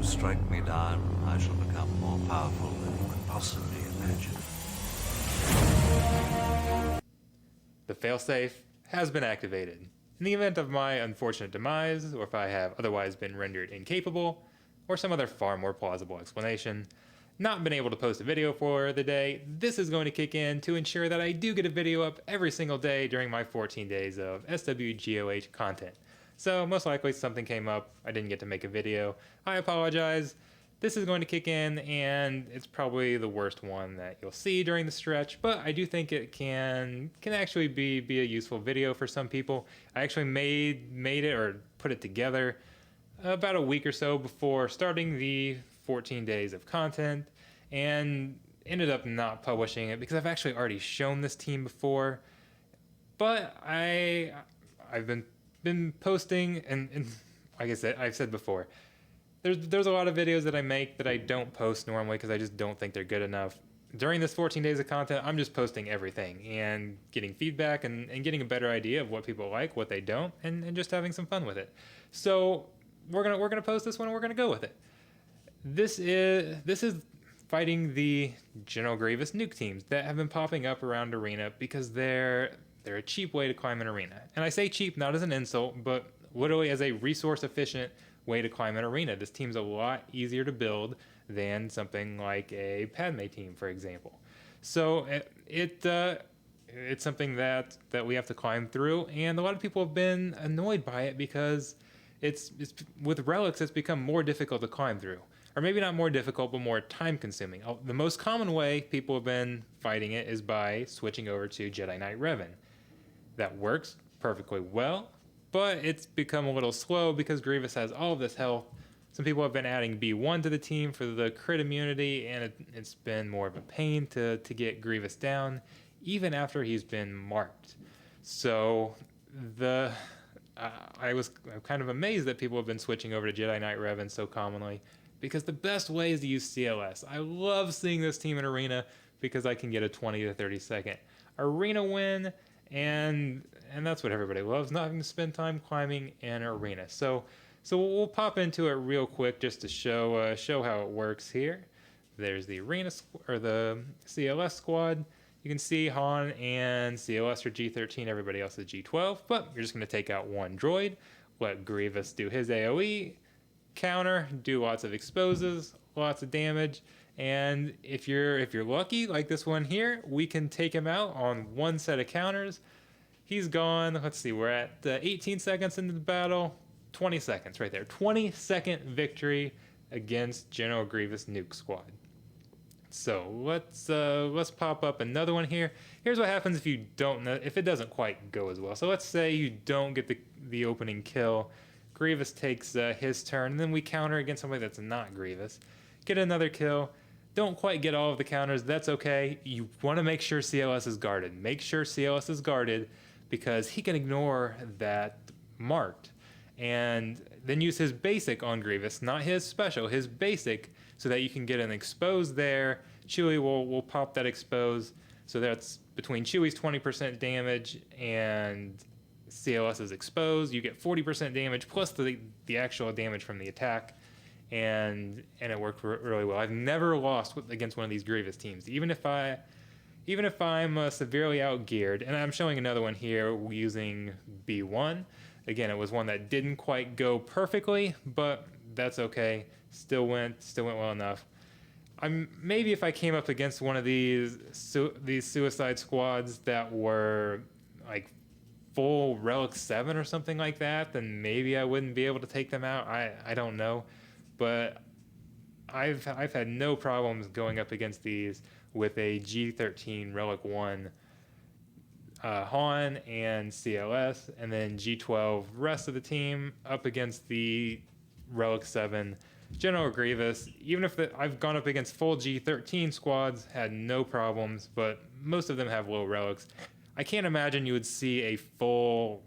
strike me down, I shall become more powerful than you could possibly imagine. The failsafe has been activated. In the event of my unfortunate demise, or if I have otherwise been rendered incapable, or some other far more plausible explanation, not been able to post a video for the day, this is going to kick in to ensure that I do get a video up every single day during my 14 days of SWGOH content. So most likely something came up, I didn't get to make a video. I apologize. This is going to kick in, and it's probably the worst one that you'll see during the stretch, but I do think it can actually be a useful video for some people. I actually made it or put it together about a week or so before starting the 14 days of content, and ended up not publishing it because I've actually already shown this team before. But I've been posting, and like I said, I've said before, there's a lot of videos that I make that I don't post normally because I just don't think they're good enough. During this 14 days of content, I'm just posting everything and getting feedback and getting a better idea of what people like, what they don't, and just having some fun with it. So we're gonna post this one and we're gonna go with it. This is fighting the General Grievous Nuke teams that have been popping up around Arena because they're a cheap way to climb an arena. And I say cheap not as an insult, but literally as a resource efficient way to climb an arena. This team's a lot easier to build than something like a Padme team, for example. So it's something that we have to climb through, and a lot of people have been annoyed by it because it's with relics it's become more difficult to climb through. Or maybe not more difficult, but more time consuming. The most common way people have been fighting it is by switching over to Jedi Knight Revan. That works perfectly well, but it's become a little slow because Grievous has all of this health. Some people have been adding B1 to the team for the crit immunity, and it's been more of a pain to get Grievous down, even after he's been marked. So I'm kind of amazed that people have been switching over to Jedi Knight Revan so commonly, because the best way is to use CLS. I love seeing this team in Arena because I can get a 20 to 30 second Arena win, and that's what everybody loves, not having to spend time climbing an arena. So we'll pop into it real quick just to show how it works here. There's the arena or the CLS squad. You can see Han and CLS are G13, everybody else is G12, but you're just going to take out one droid, let Grievous do his AoE, counter, do lots of exposes, lots of damage, and if you're lucky, like this one here, we can take him out on one set of counters. He's gone. Let's see, we're at 18 seconds into the battle. 20 seconds right there. 20-second victory against General Grievous Nuke Squad. So let's pop up another one here. Here's what happens if it doesn't quite go as well. So let's say you don't get the opening kill. Grievous takes his turn, and then we counter against somebody that's not Grievous. Get another kill. Don't quite get all of the counters. That's okay. You want to make sure CLS is guarded. Make sure CLS is guarded because he can ignore that marked. And then use his basic on Grievous, not his special, his basic, so that you can get an expose there. Chewie will pop that expose. So that's between Chewie's 20% damage and CLS's expose. You get 40% damage plus the actual damage from the attack. And it worked really well. I've never lost against one of these Grievous teams, even if I'm severely outgeared. And I'm showing another one here using B1. Again, it was one that didn't quite go perfectly, but that's okay. Still went well enough. Maybe if I came up against one of these suicide squads that were like full Relic 7 or something like that, then maybe I wouldn't be able to take them out. I don't know. But I've had no problems going up against these with a G13 Relic 1 Han and CLS, and then G12 rest of the team up against the Relic 7 General Grievous. Even if I've gone up against full G13 squads, had no problems, but most of them have low relics. I can't imagine you would see a full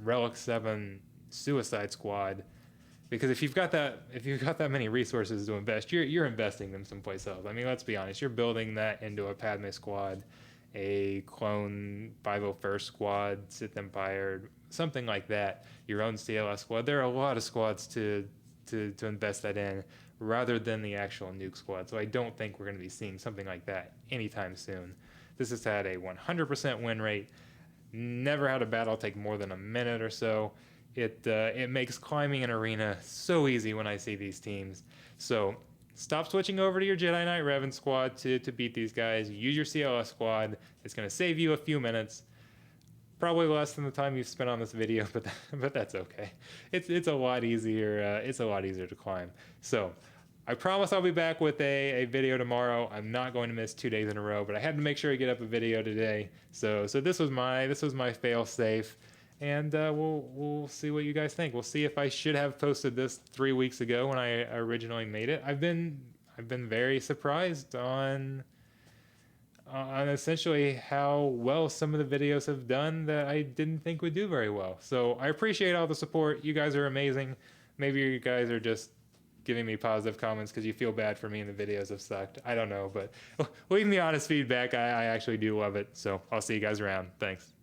Relic 7 Suicide Squad, because if you've got that many resources to invest, you're investing them someplace else. I mean, let's be honest, you're building that into a Padme squad, a clone 501st squad, Sith Empire, something like that, your own CLS squad. There are a lot of squads to invest that in rather than the actual nuke squad. So I don't think we're going to be seeing something like that anytime soon. This has had a 100% win rate. Never had a battle take more than a minute or so. It makes climbing an arena so easy when I see these teams. So stop switching over to your Jedi Knight Revan squad to beat these guys. Use your CLS squad. It's going to save you a few minutes. Probably less than the time you've spent on this video, but that's okay. It's a lot easier. It's a lot easier to climb. So I promise I'll be back with a video tomorrow. I'm not going to miss 2 days in a row, but I had to make sure I get up a video today. So this was my fail safe, and we'll see what you guys think. We'll see if I should have posted this 3 weeks ago when I originally made it. I've been very surprised on essentially how well some of the videos have done that I didn't think would do very well. So I appreciate all the support. You guys are amazing. Maybe you guys are just giving me positive comments because you feel bad for me and the videos have sucked. I don't know, but leave me honest feedback. I actually do love it. So I'll see you guys around. Thanks.